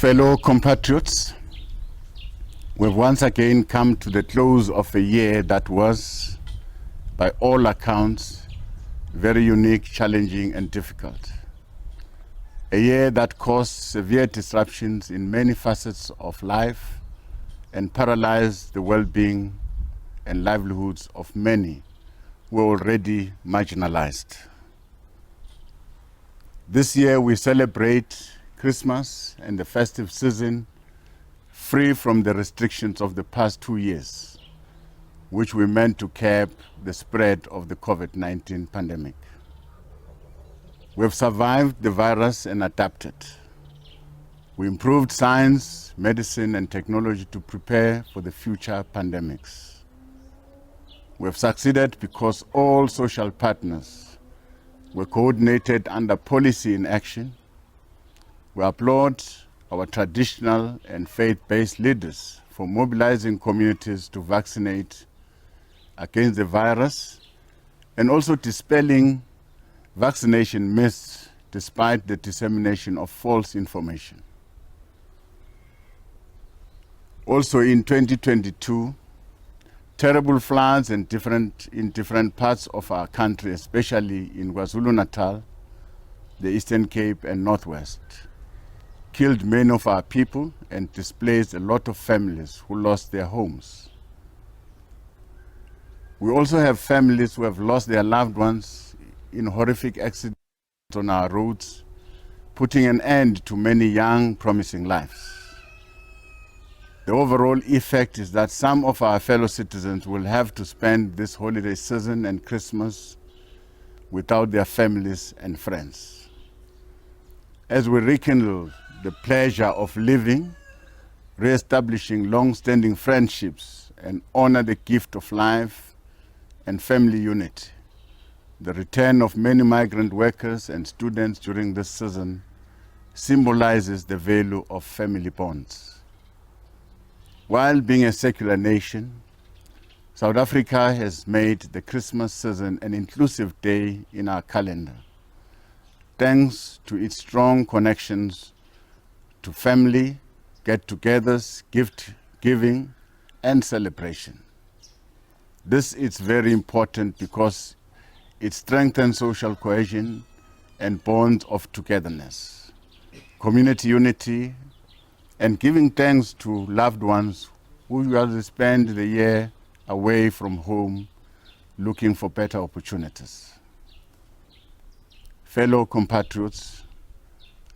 Fellow compatriots, we've once again come to the close of a year that was, by all accounts, very unique, challenging, and difficult. A year that caused severe disruptions in many facets of life and paralyzed the well-being and livelihoods of many who were already marginalized. This year we celebrate Christmas and the festive season free from the restrictions of the past 2 years, which we meant to curb the spread of the COVID-19 pandemic. We have survived the virus and adapted. We improved science, medicine, and technology to prepare for the future pandemics. We have succeeded because all social partners were coordinated under policy in action. We applaud our traditional and faith-based leaders for mobilizing communities to vaccinate against the virus and also dispelling vaccination myths despite the dissemination of false information. Also in 2022, terrible floods in different parts of our country, especially in KwaZulu-Natal, the Eastern Cape and Northwest, killed many of our people and displaced a lot of families who lost their homes. We also have families who have lost their loved ones in horrific accidents on our roads, putting an end to many young, promising lives. The overall effect is that some of our fellow citizens will have to spend this holiday season and Christmas without their families and friends. As we rekindle the pleasure of living, re-establishing long-standing friendships, and honor the gift of life and family unity, the return of many migrant workers and students during this season symbolizes the value of family bonds. While being a secular nation, South Africa has made the Christmas season an inclusive day in our calendar, thanks to its strong connections to family, get-togethers, gift-giving, and celebration. This is very important because it strengthens social cohesion and bonds of togetherness, community unity, and giving thanks to loved ones who usually spend the year away from home looking for better opportunities. Fellow compatriots,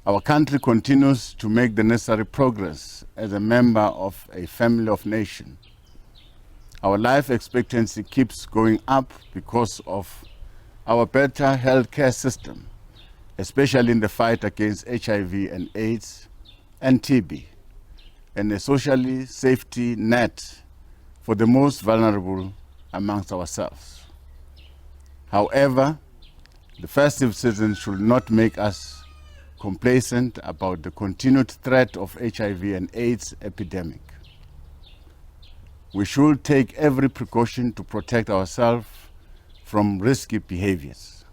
our country continues to make the necessary progress as a member of a family of nations. Our life expectancy keeps going up because of our better healthcare system, especially in the fight against HIV and AIDS and TB, and a socially safety net for the most vulnerable amongst ourselves. However, the festive season should not make us complacent about the continued threat of HIV and AIDS epidemic. We should take every precaution to protect ourselves from risky behaviors.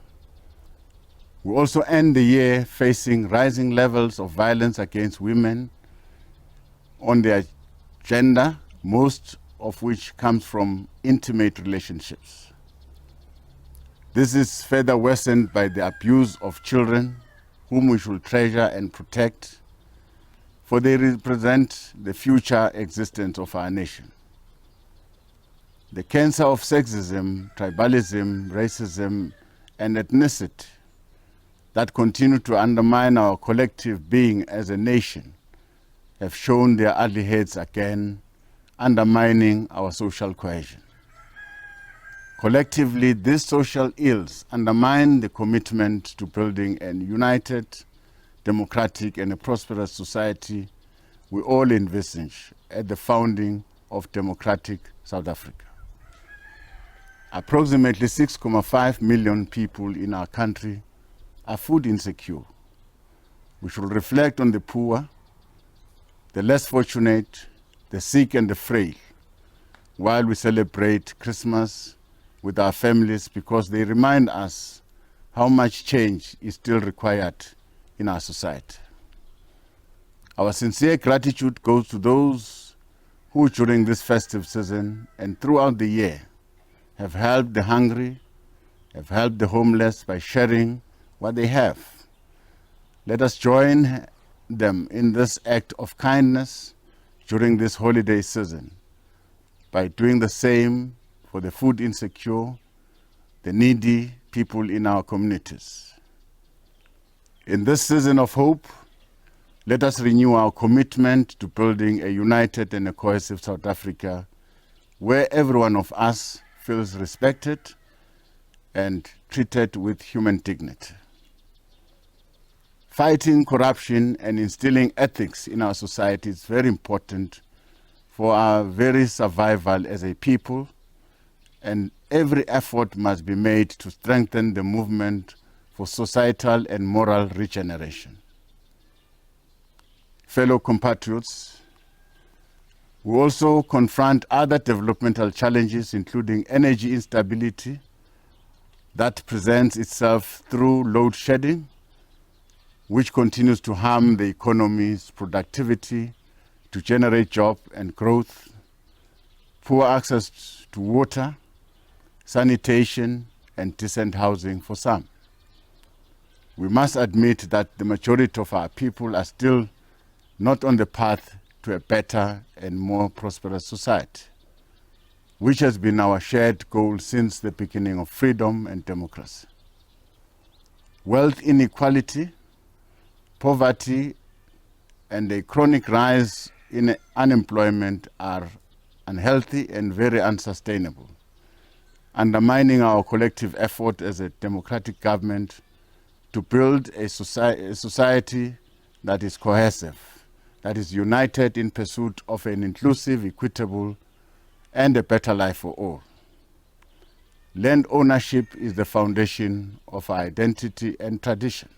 We also end the year facing rising levels of violence against women on their gender, most of which comes from intimate relationships. This is further worsened by the abuse of children, whom we should treasure and protect, for they represent the future existence of our nation. The cancer of sexism, tribalism, racism, and ethnicity that continue to undermine our collective being as a nation have shown their ugly heads again, undermining our social cohesion. Collectively, these social ills undermine the commitment to building a united, democratic, and a prosperous society we all envisage at the founding of democratic South Africa. Approximately 6.5 million people in our country are food insecure. We should reflect on the poor, the less fortunate, the sick, and the frail, while we celebrate Christmas with our families, because they remind us how much change is still required in our society. Our sincere gratitude goes to those who during this festive season and throughout the year have helped the hungry, have helped the homeless by sharing what they have. Let us join them in this act of kindness during this holiday season by doing the same for the food insecure, the needy people in our communities. In this season of hope, let us renew our commitment to building a united and a cohesive South Africa where every one of us feels respected and treated with human dignity. Fighting corruption and instilling ethics in our society is very important for our very survival as a people, and every effort must be made to strengthen the movement for societal and moral regeneration. Fellow compatriots, we also confront other developmental challenges, including energy instability that presents itself through load shedding, which continues to harm the economy's productivity to generate job and growth, poor access to water, sanitation, and decent housing for some. We must admit that the majority of our people are still not on the path to a better and more prosperous society, which has been our shared goal since the beginning of freedom and democracy. Wealth inequality, poverty, and a chronic rise in unemployment are unhealthy and very unsustainable, undermining our collective effort as a democratic government to build a society that is cohesive, that is united in pursuit of an inclusive, equitable, and a better life for all. Land ownership is the foundation of our identity and tradition.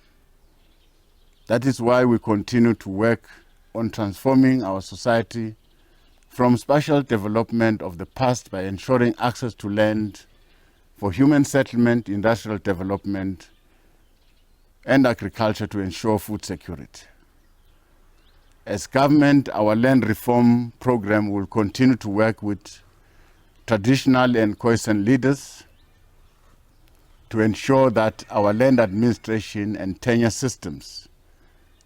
That is why we continue to work on transforming our society from spatial development of the past by ensuring access to land for human settlement, industrial development, and agriculture to ensure food security. As government, our land reform program will continue to work with traditional and Khoisan leaders to ensure that our land administration and tenure systems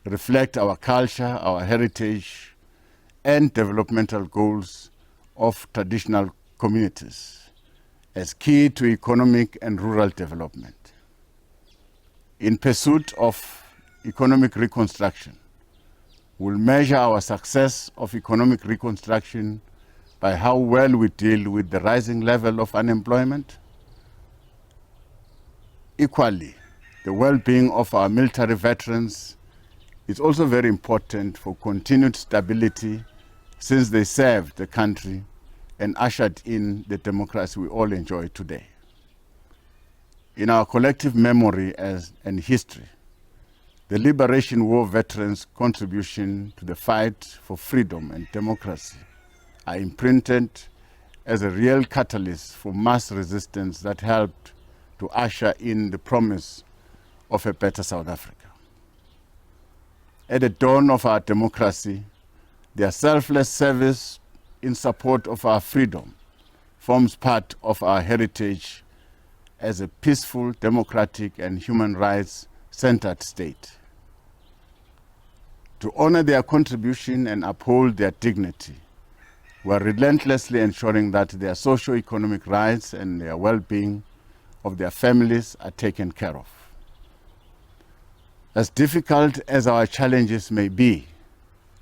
reflect our culture, our heritage, and developmental goals of traditional communities as key to economic and rural development. In pursuit of economic reconstruction, we'll measure our success of economic reconstruction by how well we deal with the rising level of unemployment. Equally, the well-being of our military veterans is also very important for continued stability since they served the country and ushered in the democracy we all enjoy today. In our collective memory and history, the Liberation War veterans' contribution to the fight for freedom and democracy are imprinted as a real catalyst for mass resistance that helped to usher in the promise of a better South Africa. At the dawn of our democracy, their selfless service in support of our freedom forms part of our heritage as a peaceful, democratic, and human rights-centered state. To honor their contribution and uphold their dignity, we are relentlessly ensuring that their socio-economic rights and their well-being of their families are taken care of. As difficult as our challenges may be,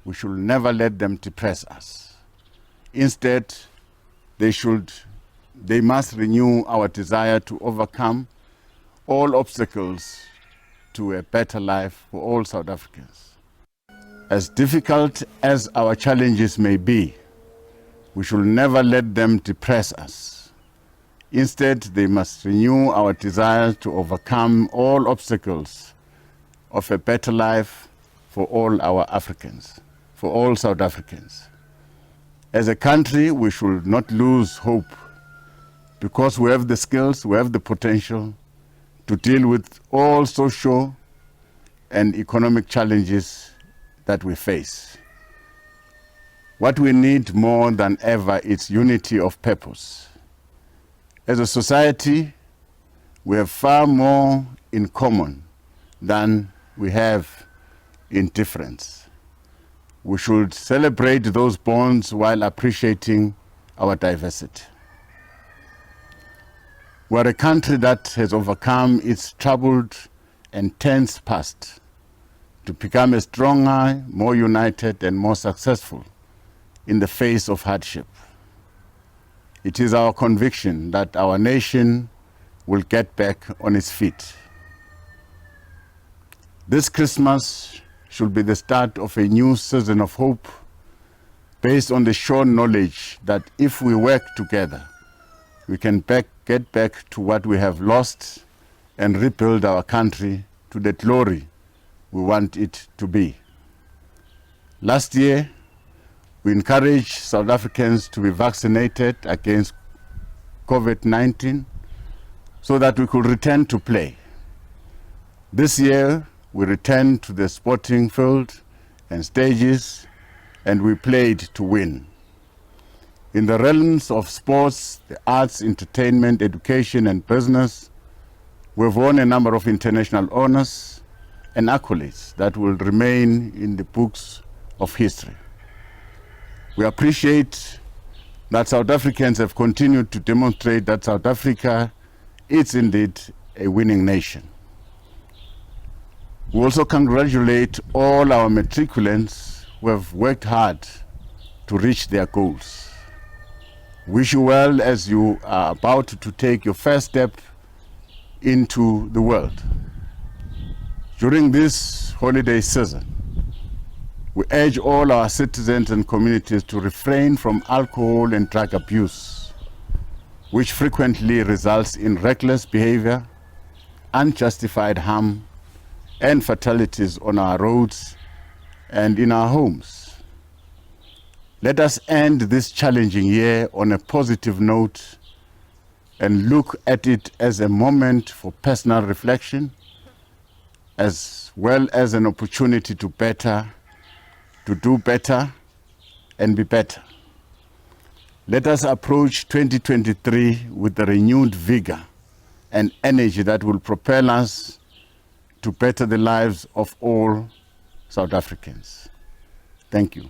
we should never let them depress us. Instead, they must renew our desire to overcome all obstacles to a better life for all South Africans. As difficult as our challenges may be, we should never let them depress us. Instead, they must renew our desire to overcome all obstacles of a better life for all our Africans, for all South Africans. As a country, we should not lose hope because we have the skills, we have the potential to deal with all social and economic challenges that we face. What we need more than ever is unity of purpose. As a society, we have far more in common than we have in difference. We should celebrate those bonds while appreciating our diversity. We are a country that has overcome its troubled and tense past to become a stronger, more united, and more successful in the face of hardship. It is our conviction that our nation will get back on its feet. This Christmas should be the start of a new season of hope based on the sure knowledge that if we work together, we can get back to what we have lost and rebuild our country to the glory we want it to be. Last year, we encouraged South Africans to be vaccinated against COVID-19 so that we could return to play. This year, we returned to the sporting field and stages, and we played to win. In the realms of sports, the arts, entertainment, education, and business, we've won a number of international honors and accolades that will remain in the books of history. We appreciate that South Africans have continued to demonstrate that South Africa is indeed a winning nation. We also congratulate all our matriculants who have worked hard to reach their goals. Wish you well as you are about to take your first step into the world. During this holiday season, we urge all our citizens and communities to refrain from alcohol and drug abuse, which frequently results in reckless behavior, unjustified harm, and fatalities on our roads and in our homes. Let us end this challenging year on a positive note and look at it as a moment for personal reflection, as well as an opportunity to do better, and be better. Let us approach 2023 with a renewed vigor and energy that will propel us to better the lives of all South Africans. Thank you.